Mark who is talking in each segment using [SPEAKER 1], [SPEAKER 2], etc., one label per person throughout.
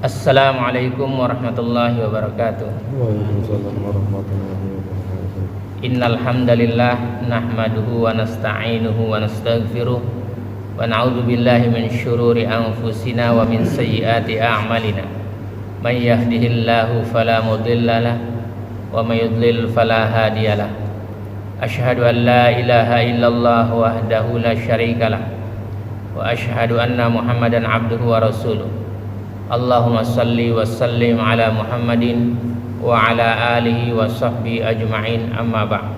[SPEAKER 1] Assalamualaikum warahmatullahi wabarakatuh.
[SPEAKER 2] Waalaikumsalam warahmatullahi wabarakatuh.
[SPEAKER 1] Innal hamdalillah nahmaduhu wa nasta'inuhu wa nastaghfiruh wa na'udzu billahi min syururi anfusina wa min sayyiati a'malina. May yahdihillahu fala mudhillalah wa may yudlil fala hadiyalah. Asyhadu an la ilaha illallah wahdahu la syarikalah wa asyhadu anna Muhammadan abduhu wa rasuluh. Allahumma salli wa sallim ala Muhammadin wa ala alihi wa sahbihi ajma'in, amma ba'd.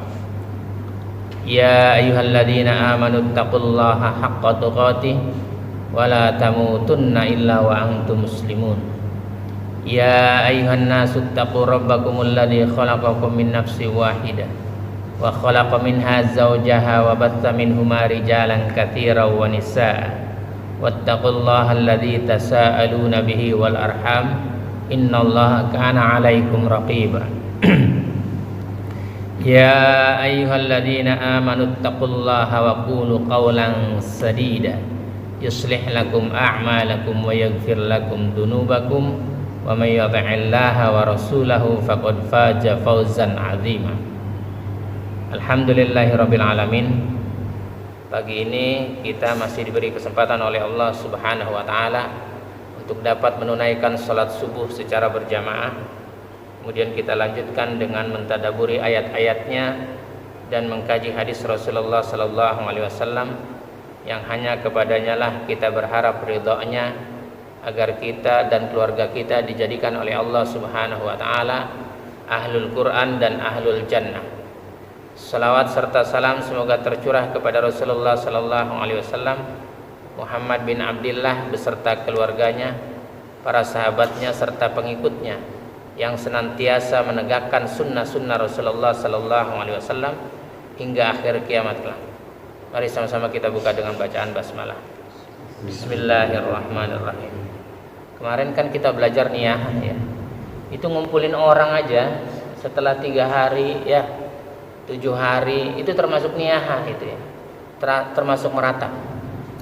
[SPEAKER 1] Ya ayyuhalladzina amanu taqullaha haqqa tuqatih wa la tamutunna illa wa antum muslimun. Ya ayyuhan nasu taqu rabbakumul ladzi khalaqakum min nafsin wahidah wa khalaqa minha zawjaha wa batha minhuma rijalan katsiran wa nisaa'a wattaqullaha alladzi tasaaluna bihi wal arham innallaha kana 'alaikum raqiba. Ya ayyuhalladzina amanu taqullaha wa qulu qawlan sadida yuslih lakum a'malakum wa yaghfir lakum dunubakum wa may yuti'illaha wa rasulahu faqad faza fawzan 'azima. Alhamdulillahirabbil alamin. Pagi ini kita masih diberi kesempatan oleh Allah Subhanahu wa taala untuk dapat menunaikan salat subuh secara berjamaah. Kemudian kita lanjutkan dengan mentadaburi ayat-ayatnya dan mengkaji hadis Rasulullah sallallahu alaihi wasallam yang hanya kepadanya lah kita berharap ridha-Nya agar kita dan keluarga kita dijadikan oleh Allah Subhanahu wa taala ahlul Quran dan ahlul jannah. Salawat serta salam semoga tercurah kepada Rasulullah sallallahu alaihi wasallam, Muhammad bin Abdillah beserta keluarganya, para sahabatnya serta pengikutnya yang senantiasa menegakkan sunnah-sunnah Rasulullah sallallahu alaihi wasallam hingga akhir kiamat kelak. Mari sama-sama kita buka dengan bacaan basmalah. Bismillahirrahmanirrahim. Kemarin kan kita belajar niyah ya. Itu ngumpulin orang aja setelah 3 hari ya, 7 hari itu termasuk niyah itu ya, termasuk meratap.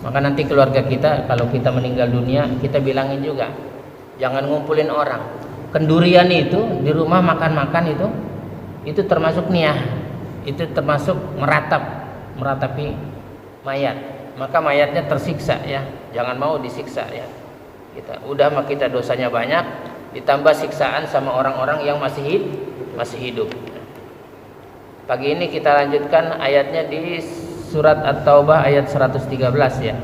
[SPEAKER 1] Maka nanti keluarga kita kalau kita meninggal dunia kita bilangin juga jangan ngumpulin orang. Kendurian itu di rumah makan-makan itu termasuk niyah, itu termasuk meratapi mayat. Maka mayatnya tersiksa ya, jangan mau disiksa ya. Kita dosanya banyak, ditambah siksaan sama orang-orang yang masih hidup. Pagi ini kita lanjutkan ayatnya di surat At-Taubah ayat 113 ya.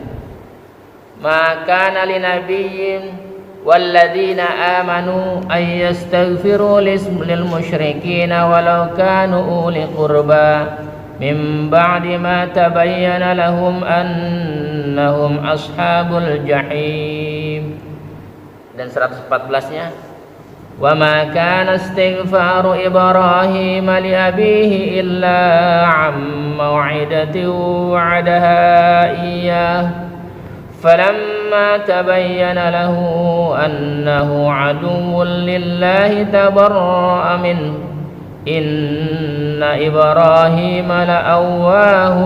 [SPEAKER 1] Maka nali nabiyyin walladzina amanu ay yastaghfiru lil musyrikin walau kanu uli qurba min ba'di ma tabayyana lahum annahum ashabul jahim. Dan 114-nya وَمَا كَانَ اسْتِغْفَارُ إِبْرَاهِيمَ لِأَبِيهِ إِلَّا عَنْ مَوْعِدَةٍ وَعَدَهَا إِيَّاهُ فَلَمَّا تَبَيَّنَ لَهُ أَنَّهُ عَدُوٌّ لِلَّهِ تَبَرَّأَ مِنْهُ إِنَّ إِبْرَاهِيمَ لَأَوَّاهٌ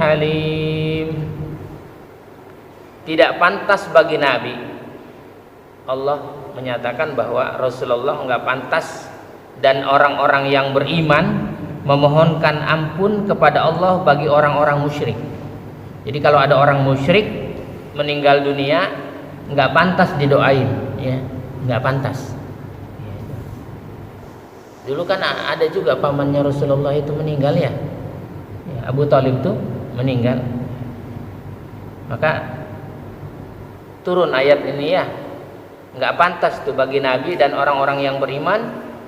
[SPEAKER 1] حَلِيمٌ. Tidak pantas bagi Nabi, Allah menyatakan bahwa Rasulullah enggak pantas dan orang-orang yang beriman memohonkan ampun kepada Allah bagi orang-orang musyrik. Jadi kalau ada orang musyrik meninggal dunia enggak pantas didoain ya, enggak pantas. Dulu kan ada juga pamannya Rasulullah itu meninggal ya. Abu Thalib itu meninggal. Maka turun ayat ini ya. Enggak pantas tuh bagi Nabi dan orang-orang yang beriman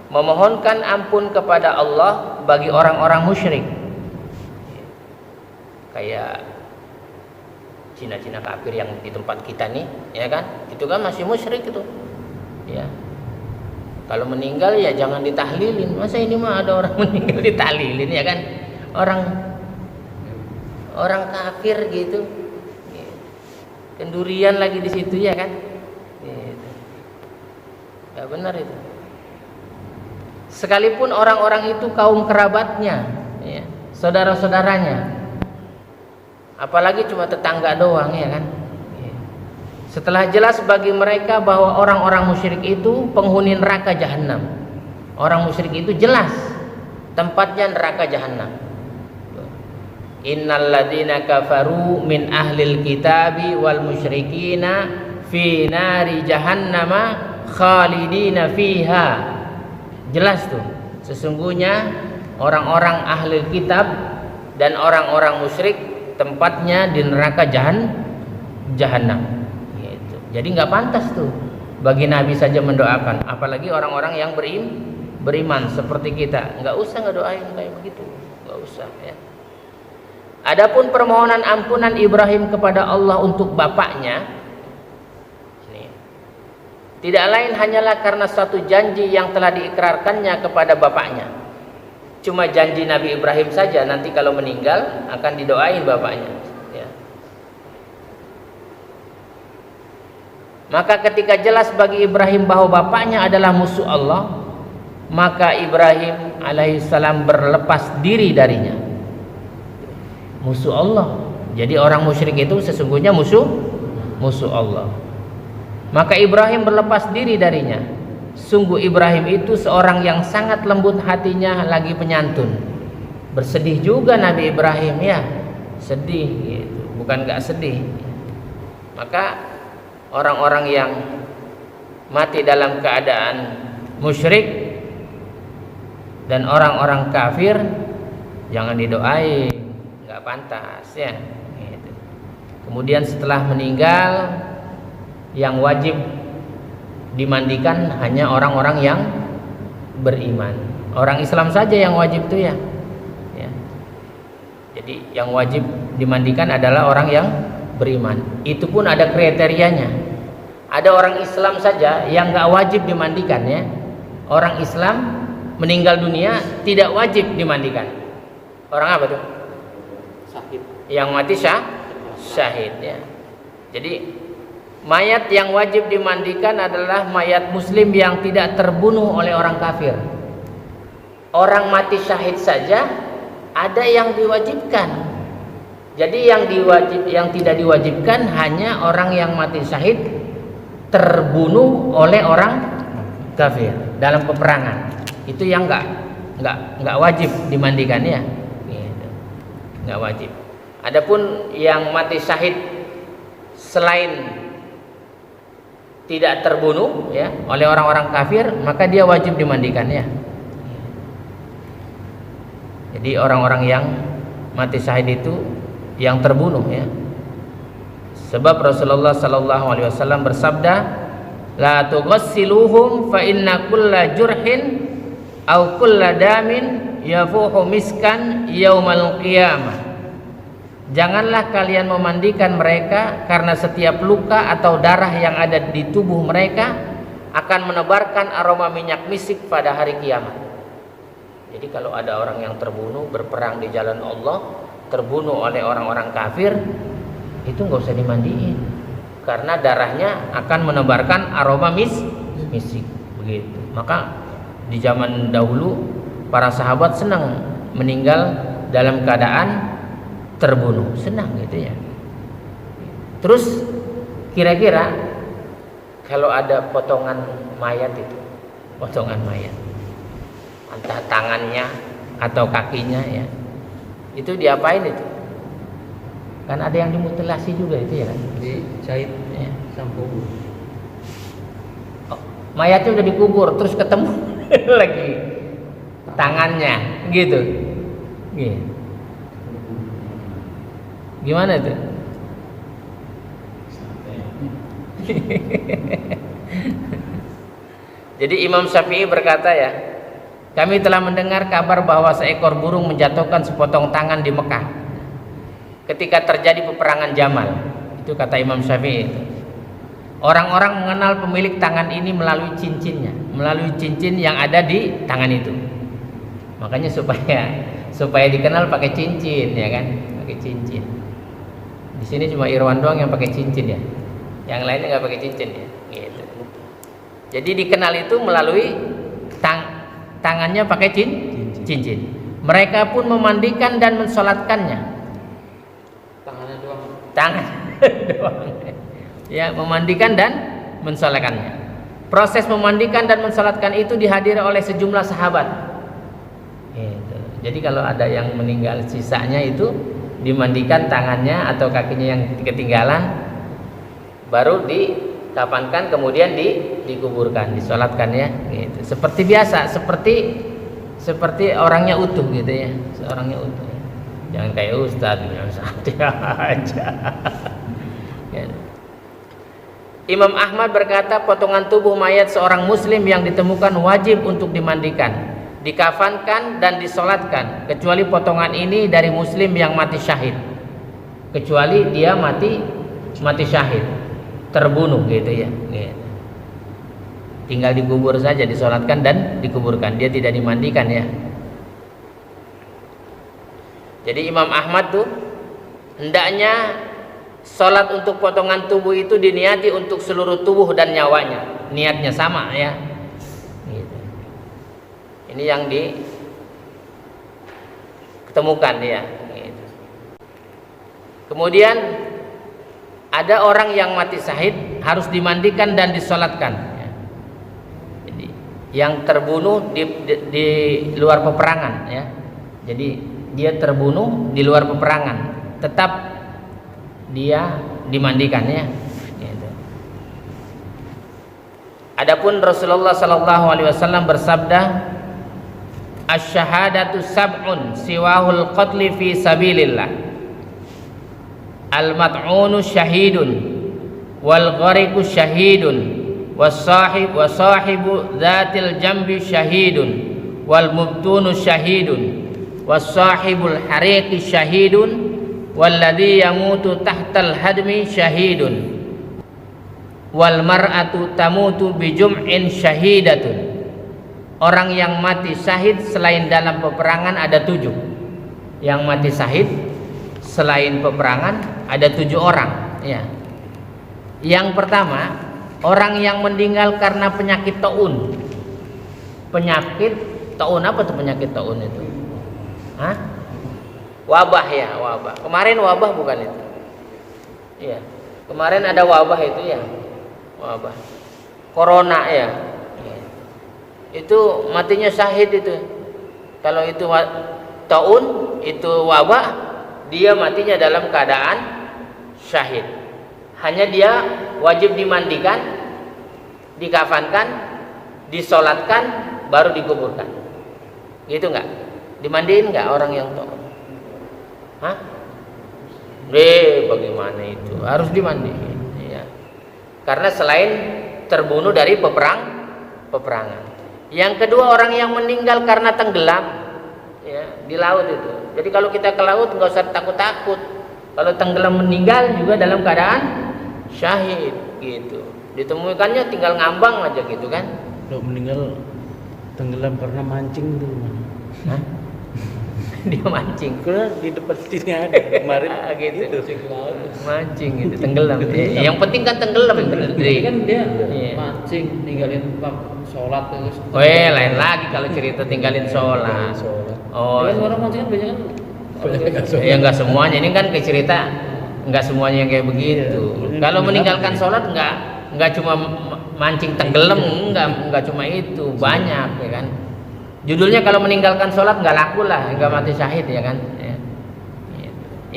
[SPEAKER 1] memohonkan ampun kepada Allah bagi orang-orang musyrik. Kayak Cina-Cina kafir yang di tempat kita nih, ya kan? Itu kan masih musyrik itu. Ya. Kalau meninggal ya jangan ditahlilin. Masa ini mah ada orang meninggal ditahlilin ya kan? Orang kafir gitu. Kendurian lagi di situ ya kan? Ya benar itu. Sekalipun orang-orang itu kaum kerabatnya, ya, saudara-saudaranya, apalagi cuma tetangga doang ya kan. Setelah jelas bagi mereka bahwa orang-orang musyrik itu penghuni neraka jahanam. Orang musyrik itu jelas tempatnya neraka jahanam. Innal ladzina kafaru min ahlil kitabi wal musyrikina fi nari jahannama khalidina fiha. Jelas tuh, sesungguhnya orang-orang ahli kitab dan orang-orang musyrik tempatnya di neraka jahanam. Gitu. Jadi nggak pantas tuh bagi Nabi saja mendoakan, apalagi orang-orang yang beriman seperti kita. Nggak usah ngedoain kayak begitu, nggak usah ya. Adapun permohonan ampunan Ibrahim kepada Allah untuk bapaknya, ini, tidak lain hanyalah karena suatu janji yang telah diikrarkannya kepada bapaknya. Cuma janji Nabi Ibrahim saja, nanti kalau meninggal akan didoain bapaknya ya. Maka ketika jelas bagi Ibrahim bahwa bapaknya adalah musuh Allah, maka Ibrahim alaihissalam berlepas diri darinya. Musuh Allah. Jadi orang musyrik itu sesungguhnya musuh Allah. Maka Ibrahim berlepas diri darinya. Sungguh Ibrahim itu seorang yang sangat lembut hatinya lagi penyantun. Bersedih juga Nabi Ibrahim ya. Sedih gitu. Bukan gak sedih. Maka orang-orang yang mati dalam keadaan musyrik dan orang-orang kafir jangan didoain, nggak pantas ya gitu. Kemudian setelah meninggal yang wajib dimandikan hanya orang-orang yang beriman. Orang Islam saja yang wajib itu ya. Jadi yang wajib dimandikan adalah orang yang beriman. Itu pun ada kriterianya. Ada orang Islam saja yang nggak wajib dimandikan ya. Orang Islam meninggal dunia tidak wajib dimandikan. Orang apa tuh? Syahid. Yang mati syahid ya. Jadi mayat yang wajib dimandikan adalah mayat muslim yang tidak terbunuh oleh orang kafir. Orang mati syahid saja ada yang diwajibkan. Jadi yang tidak diwajibkan hanya orang yang mati syahid terbunuh oleh orang kafir dalam peperangan. Itu yang nggak wajib dimandikan ya. Nggak wajib. Adapun yang mati syahid selain tidak terbunuh ya oleh orang-orang kafir, maka dia wajib dimandikan ya. Jadi orang-orang yang mati syahid itu yang terbunuh ya. Sebab Rasulullah sallallahu alaihi wasallam bersabda, la tughassiluhum fa inna kulla jurhin aw kulla damin yafuhu miskan yaumal qiyamah. Janganlah kalian memandikan mereka karena setiap luka atau darah yang ada di tubuh mereka akan menebarkan aroma minyak misik pada hari kiamat. Jadi kalau ada orang yang terbunuh berperang di jalan Allah, terbunuh oleh orang-orang kafir, itu nggak usah dimandiin karena darahnya akan menebarkan aroma misik begitu. Maka di zaman dahulu para sahabat senang meninggal dalam keadaan terbunuh, senang gitu ya. Terus kira-kira kalau ada potongan mayat itu, potongan mayat entah tangannya atau kakinya ya, itu diapain itu? Kan ada yang dimutilasi juga itu ya kan? Dicait ya. Sampo. Oh, mayatnya udah dikubur terus ketemu lagi tangannya gitu. Gitu. Gimana itu? Jadi Imam Syafi'i berkata ya, kami telah mendengar kabar bahwa seekor burung menjatuhkan sepotong tangan di Mekah ketika terjadi peperangan Jamal. Itu kata Imam Syafi'i. Orang-orang mengenal pemilik tangan ini melalui cincinnya, melalui cincin yang ada di tangan itu. Makanya supaya dikenal pakai cincin ya kan, pakai cincin. Di sini cuma Irwan doang yang pakai cincin ya, yang lainnya nggak pakai cincin ya. Gitu. Jadi dikenal itu melalui tangannya pakai cincin. Mereka pun memandikan dan mensolatkannya. Tangannya doang. Tangan doang. Ya, memandikan dan mensalatkannya. Proses memandikan dan mensalatkan itu dihadiri oleh sejumlah sahabat. Gitu. Jadi kalau ada yang meninggal, sisanya itu dimandikan tangannya atau kakinya yang ketinggalan, baru dikafankan, kemudian dikuburkan, disolatkan ya. Gitu. Seperti biasa, seperti orangnya utuh gitu ya, seorangnya utuh. Jangan kayak ustadz yang santai aja. Gitu. Imam Ahmad berkata, potongan tubuh mayat seorang muslim yang ditemukan wajib untuk dimandikan, dikafankan dan disolatkan, kecuali potongan ini dari muslim yang mati syahid. Kecuali dia mati syahid, terbunuh gitu ya. Gitu. Tinggal dikubur saja, disolatkan dan dikuburkan. Dia tidak dimandikan ya. Jadi Imam Ahmad tuh hendaknya sholat untuk potongan tubuh itu diniati untuk seluruh tubuh dan nyawanya. Niatnya sama ya. Gitu. Ini yang ditemukan ya. Gitu. Kemudian ada orang yang mati syahid harus dimandikan dan disolatkan. Ya. Jadi yang terbunuh di luar peperangan ya. Jadi dia terbunuh di luar peperangan, tetap dia dimandikan ya. Gitu. Adapun Rasulullah sallallahu alaihi wasallam bersabda, "Asy-syahadatu sab'un siwahul qatli fi sabilillah. Al-mat'unu syahidun wal ghariqu syahidun was sahibu dzatil jambi syahidun wal mubtunu syahidun was sahibul hariqi syahidun walladzi yamutu tahtal hadmi syahidun wal mar'atu tamutu bi jum'in syahidatun." Orang yang mati syahid selain dalam peperangan ada 7. Yang mati syahid selain peperangan ada 7 orang ya. Yang pertama, orang yang meninggal karena penyakit taun. Penyakit taun, apa tuh penyakit taun itu? Hah? Wabah ya, wabah. Kemarin wabah bukan itu? Iya. Kemarin ada wabah itu ya. Wabah. Corona ya. Itu matinya syahid itu. Kalau itu taun, itu wabah, dia matinya dalam keadaan syahid. Hanya dia wajib dimandikan, dikafankan, disolatkan, baru dikuburkan. Gitu enggak? Dimandiin enggak orang yang taun? Hah? Bagaimana itu? Harus dimandiin ya. Karena selain terbunuh dari peperangan. Yang kedua, orang yang meninggal karena tenggelam ya, di laut itu. Jadi kalau kita ke laut nggak usah takut-takut. Kalau tenggelam meninggal juga dalam keadaan syahid gitu. Ditemukannya tinggal ngambang aja gitu kan.
[SPEAKER 2] Kalau meninggal tenggelam karena mancing itu gimana?
[SPEAKER 1] Hah? Dia mancing.
[SPEAKER 2] Karena di depan sini ada kemarin
[SPEAKER 1] gitu.
[SPEAKER 2] Itu
[SPEAKER 1] Mancing gitu, tenggelam. Yang penting kan tenggelam
[SPEAKER 3] Berarti kan dia
[SPEAKER 1] iya.
[SPEAKER 3] mancing, ninggalin sholat terus.
[SPEAKER 1] Lain lagi kalau cerita tinggalin sholat. Oh,
[SPEAKER 3] Kan orang mancing kan banyak kan.
[SPEAKER 1] ya nggak semuanya. Ini kan ke cerita nggak semuanya yang kayak begitu. Kalau meninggalkan sholat nggak cuma mancing tenggelam, nggak cuma itu, banyak ya kan. Judulnya kalau meninggalkan sholat nggak laku lah, nggak mati syahid ya kan. Ya.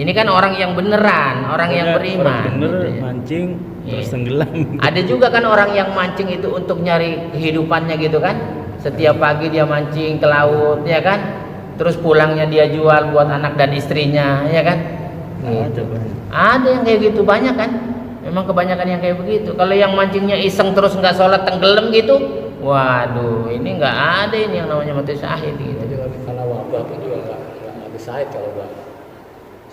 [SPEAKER 1] Ini kan orang yang beneran, orang yang beriman.
[SPEAKER 2] Bener
[SPEAKER 1] gitu ya.
[SPEAKER 2] mancing terus
[SPEAKER 1] Iya.
[SPEAKER 2] tenggelam.
[SPEAKER 1] Ada juga kan orang yang mancing itu untuk nyari kehidupannya gitu kan. Setiap pagi dia mancing ke laut ya kan. Terus pulangnya dia jual buat anak dan istrinya ya kan. Gitu. Ada yang kayak gitu, banyak kan. Memang kebanyakan yang kayak begitu. Kalau yang mancingnya iseng terus nggak sholat tenggelam gitu, waduh, ini nggak ada ini yang namanya mati syahid gitu.
[SPEAKER 3] Kalau wabah pun juga nggak mati syahid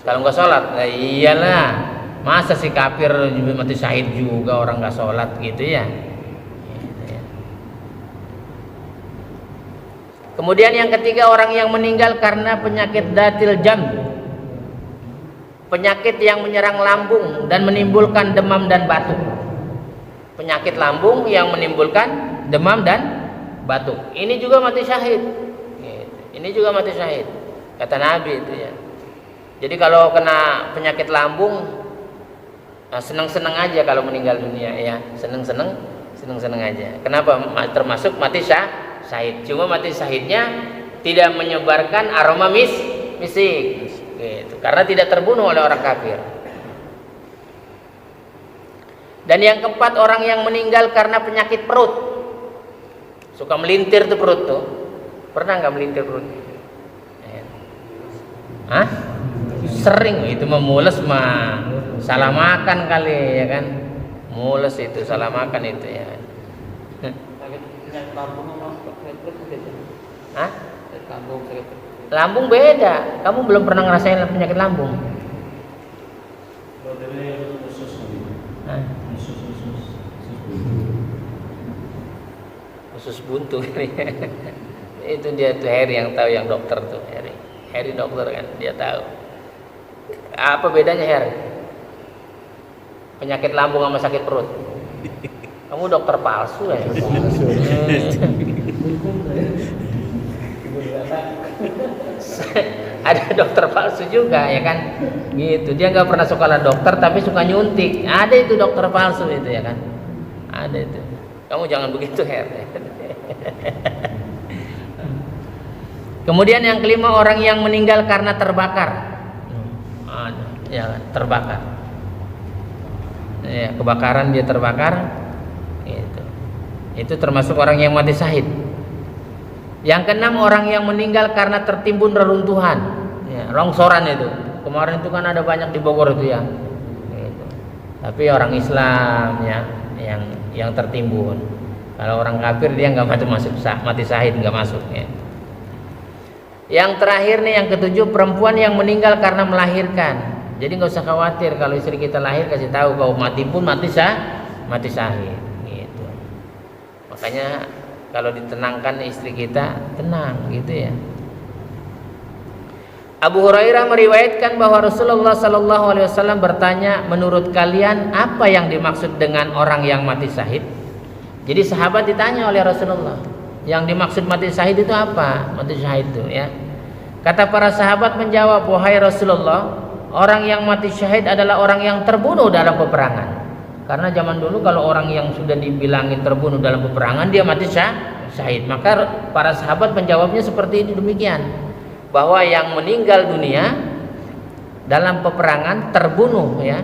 [SPEAKER 1] Kalau nggak sholat, nah iyalah. Masa si kafir mati syahid juga orang nggak sholat gitu ya. Kemudian yang ketiga, orang yang meninggal karena penyakit datil jamb. Penyakit yang menyerang lambung dan menimbulkan demam dan batuk. Penyakit lambung yang menimbulkan demam dan batuk. Ini juga mati syahid. Ini juga mati syahid. Kata Nabi itu ya. Jadi kalau kena penyakit lambung senang-senang aja kalau meninggal dunia ya, senang-senang aja. Kenapa? Termasuk mati syahid. Cuma mati syahidnya tidak menyebarkan aroma misik gitu, karena tidak terbunuh oleh orang kafir. Dan yang keempat, orang yang meninggal karena penyakit perut. Suka melintir tuh perut tuh. Pernah nggak melintir perut? Hah? Sering. Itu memules mah salah makan kali ya kan. Mules itu salah makan itu ya.
[SPEAKER 3] Sakit lambung sama sakit perut beda.
[SPEAKER 1] Hah?
[SPEAKER 3] Sakit lambung, sakit perut.
[SPEAKER 1] Lambung beda. Kamu belum pernah ngerasain penyakit lambung? Hah? Usus buntu. Itu dia tuh Harry yang tahu, yang dokter tuh Harry dokter kan, dia tahu. Apa bedanya Harry? Penyakit lambung sama sakit perut. Kamu dokter palsu ya? Ada dokter palsu juga ya kan? Gitu. Dia nggak pernah sekolah dokter tapi suka nyuntik. Ada itu dokter palsu itu ya kan? Ada itu. Kamu jangan begitu Harry. Kemudian yang kelima, orang yang meninggal karena terbakar. Ya, terbakar. Ya, kebakaran, dia terbakar. Itu termasuk orang yang mati syahid. Yang keenam, orang yang meninggal karena tertimbun reruntuhan. Ya, longsoran itu. Kemarin itu kan ada banyak di Bogor itu ya. Gitu. Tapi orang Islam ya yang tertimbun. Kalau orang kafir dia nggak mati syahid, nggak masuk ya. Yang terakhir nih, yang ketujuh, perempuan yang meninggal karena melahirkan. Jadi nggak usah khawatir kalau istri kita lahir, kasih tahu kalau mati pun mati syahid. Gitu. Makanya kalau ditenangkan istri kita, tenang gitu ya. Abu Hurairah meriwayatkan bahwa Rasulullah Sallallahu Alaihi Wasallam bertanya, menurut kalian apa yang dimaksud dengan orang yang mati syahid? Jadi sahabat ditanya oleh Rasulullah, yang dimaksud mati syahid itu apa? Mati syahid itu ya. Kata para sahabat menjawab, wahai Rasulullah, orang yang mati syahid adalah orang yang terbunuh dalam peperangan. Karena zaman dulu kalau orang yang sudah dibilangin terbunuh dalam peperangan, dia mati syahid. Maka para sahabat menjawabnya seperti ini, demikian, bahwa yang meninggal dunia dalam peperangan terbunuh ya,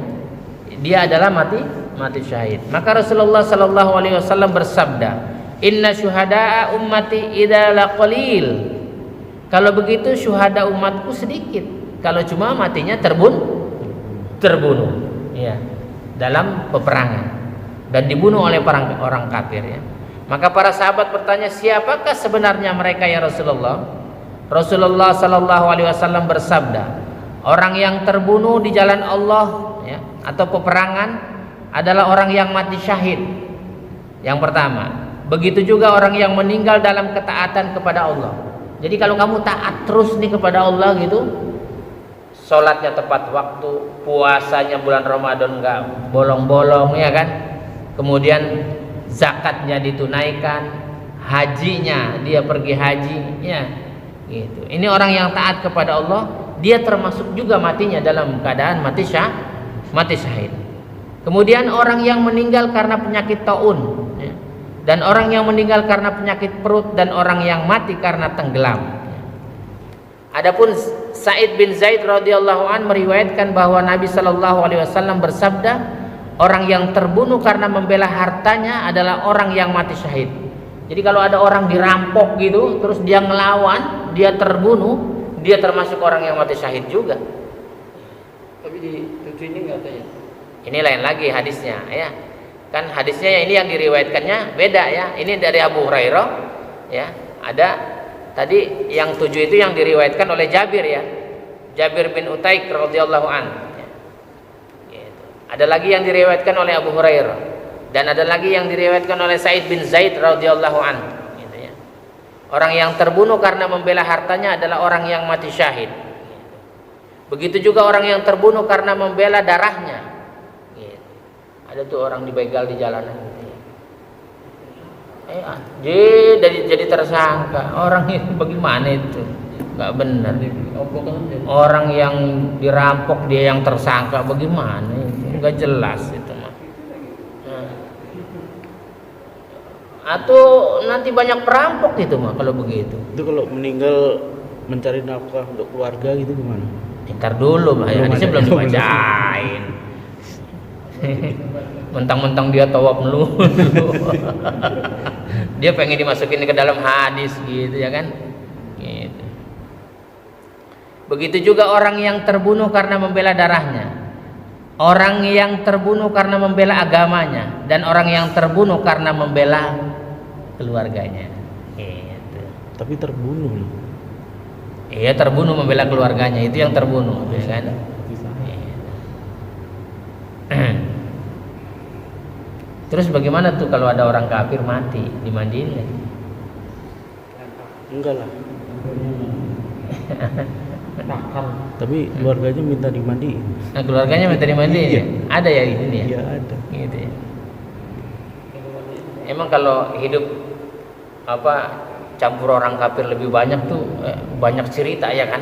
[SPEAKER 1] dia adalah mati syahid. Maka Rasulullah Sallallahu Alaihi Wasallam bersabda, inna syuhada'a ummati idza laqalil. Kalau begitu syuhada umatku sedikit. Kalau cuma matinya terbunuh ya, dalam peperangan dan dibunuh oleh orang kafir ya. Maka para sahabat bertanya, siapakah sebenarnya mereka ya Rasulullah? Rasulullah Sallallahu Alaihi Wasallam bersabda, orang yang terbunuh di jalan Allah ya, atau peperangan adalah orang yang mati syahid. Yang pertama. Begitu juga orang yang meninggal dalam ketaatan kepada Allah. Jadi kalau kamu taat terus nih kepada Allah gitu, sholatnya tepat waktu, puasanya bulan Ramadan nggak bolong-bolong ya kan, kemudian zakatnya ditunaikan, hajinya dia pergi haji ya gitu. Ini orang yang taat kepada Allah, dia termasuk juga matinya dalam keadaan mati syahid. Kemudian orang yang meninggal karena penyakit taun ya, dan orang yang meninggal karena penyakit perut, dan orang yang mati karena tenggelam. Adapun Sa'id bin Zaid radhiyallahu an meriwayatkan bahwa Nabi Shallallahu Alaihi Wasallam bersabda, orang yang terbunuh karena membela hartanya adalah orang yang mati syahid. Jadi kalau ada orang dirampok gitu, terus dia ngelawan, dia terbunuh, dia termasuk orang yang mati syahid juga.
[SPEAKER 3] Tapi di tujuh ini nggak ada ya?
[SPEAKER 1] Ini lain lagi hadisnya ya. Kan hadisnya ini yang diriwayatkannya beda ya. Ini dari Abu Hurairah ya. Ada tadi yang 7 itu yang diriwayatkan oleh Jabir ya. Jabir bin Utaik radhiyallahu an. Ya. Gitu. Ada lagi yang diriwayatkan oleh Abu Hurairah, dan ada lagi yang diriwayatkan oleh Sa'id bin Zaid radhiyallahu an. Gitu ya. Orang yang terbunuh karena membela hartanya adalah orang yang mati syahid. Gitu. Begitu juga orang yang terbunuh karena membela darahnya. Ada tuh orang dibegal di jalanan jadi tersangka. Orang itu bagaimana itu? Nggak benar. Orang yang dirampok dia yang tersangka, bagaimana itu? nggak jelas itu mah. Nah. Atau nanti banyak perampok itu mah kalau begitu.
[SPEAKER 2] Itu kalau meninggal mencari nafkah untuk keluarga gitu gimana?
[SPEAKER 1] Ntar dulu lah, hadisnya belum dibacain. Mentang-mentang dia tawaf melulu. Dia pengen dimasukin ke dalam hadis gitu ya kan? Gitu. Begitu juga orang yang terbunuh karena membela darahnya. Orang yang terbunuh karena membela agamanya dan orang yang terbunuh karena membela keluarganya. Gitu.
[SPEAKER 2] Tapi terbunuh loh.
[SPEAKER 1] Iya, terbunuh membela keluarganya, itu yang terbunuh, ya kan? Terus bagaimana tuh kalau ada orang kafir mati, dimandiin nggak?
[SPEAKER 2] Enggak lah.
[SPEAKER 3] nakal.
[SPEAKER 2] Tapi keluarganya minta dimandiin.
[SPEAKER 1] Nah, keluarganya minta dimandiin.
[SPEAKER 2] Iya.
[SPEAKER 1] Ada ya ini ya?
[SPEAKER 2] Iya ada.
[SPEAKER 1] Gitu ya. Emang kalau hidup campur orang kafir lebih banyak tuh banyak cerita ya kan?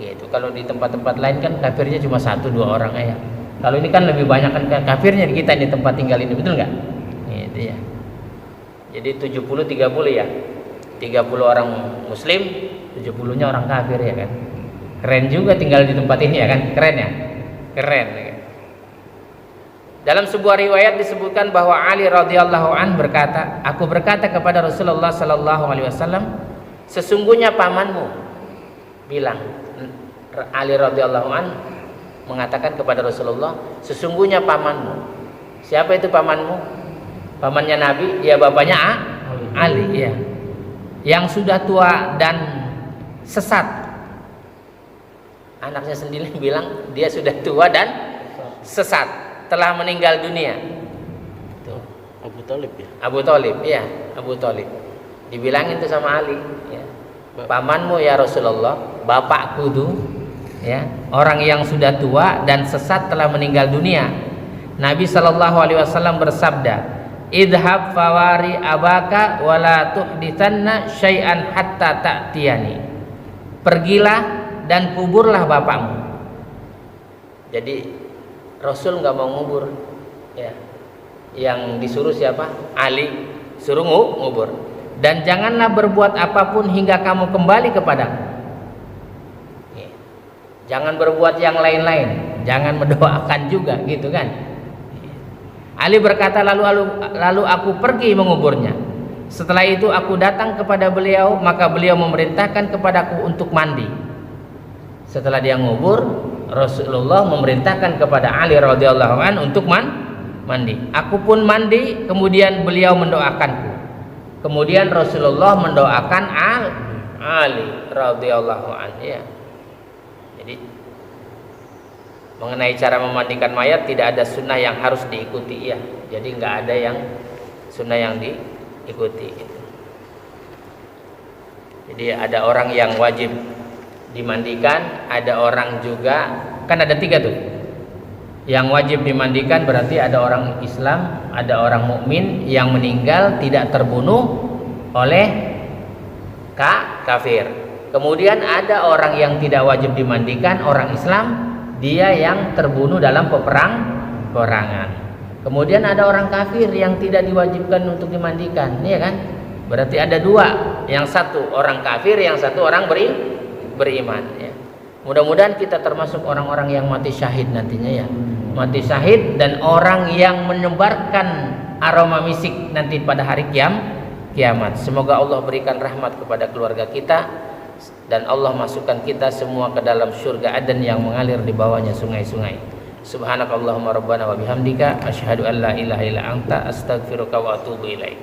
[SPEAKER 1] Gitu. Kalau di tempat-tempat lain kan kafirnya cuma 1-2 orang ya. Kalau ini kan lebih banyak kan kafirnya kita di tempat tinggal ini, betul nggak? Gitu ya. Jadi 70-30 ya. 30 orang muslim, 70-nya orang kafir ya kan. Keren juga tinggal di tempat ini ya kan? Keren ya? Keren ya kan? Dalam sebuah riwayat disebutkan bahwa Ali radhiyallahu an berkata, aku berkata kepada Rasulullah sallallahu alaihi wasallam, sesungguhnya pamanmu, bilang Ali radhiyallahu an mengatakan kepada Rasulullah, sesungguhnya pamanmu. Siapa itu pamanmu? Pamannya Nabi, ya bapaknya Ali, ya. Yang sudah tua dan sesat. Anaknya sendiri bilang dia sudah tua dan sesat, telah meninggal dunia. Tuh.
[SPEAKER 2] Abu Talib ya?
[SPEAKER 1] Abu Talib, ya, Abu Talib. Dibilangin tuh sama Ali, ya. Pamanmu ya Rasulullah, bapakku tuh, ya, orang yang sudah tua dan sesat telah meninggal dunia. Nabi Shallallahu Alaihi Wasallam bersabda, idhab fawari abaka wala tuhdithanna syai'an hatta ta'tiyani. Pergilah dan kuburlah bapakmu. Jadi Rasul nggak mau ngubur, ya. Yang disuruh siapa? Ali, suruh ngubur. Dan janganlah berbuat apapun hingga kamu kembali kepadaku. Ya. Jangan berbuat yang lain-lain, jangan mendoakan juga, gitu kan? Ali berkata, lalu aku pergi menguburnya. Setelah itu aku datang kepada beliau, maka beliau memerintahkan kepadaku untuk mandi. Setelah dia ngubur, Rasulullah memerintahkan kepada Ali radhiyallahu an untuk mandi. Aku pun mandi, kemudian beliau mendoakanku. Kemudian Rasulullah mendoakan Ali radhiyallahu an, ya. Jadi mengenai cara memandikan mayat tidak ada sunnah yang harus diikuti, ya. Jadi nggak ada yang sunnah yang diikuti. Gitu. Jadi ada orang yang wajib dimandikan, ada orang juga, kan ada 3 tuh. Yang wajib dimandikan berarti ada orang Islam, ada orang mukmin yang meninggal tidak terbunuh oleh kafir. Kemudian ada orang yang tidak wajib dimandikan, orang Islam, dia yang terbunuh dalam peperangan. Kemudian ada orang kafir yang tidak diwajibkan untuk dimandikan, ya kan? Berarti ada 2, yang satu orang kafir, yang satu orang beriman, ya. Mudah-mudahan kita termasuk orang-orang yang mati syahid nantinya, ya. Mati syahid dan orang yang menyebarkan aroma misik nanti pada hari kiamat. Semoga Allah berikan rahmat kepada keluarga kita dan Allah masukkan kita semua ke dalam surga Aden yang mengalir di bawahnya sungai-sungai. Subhanakallahumma rabbana wa bihamdika asyhadu an la ilaha illa anta astaghfiruka wa atubu ilaik.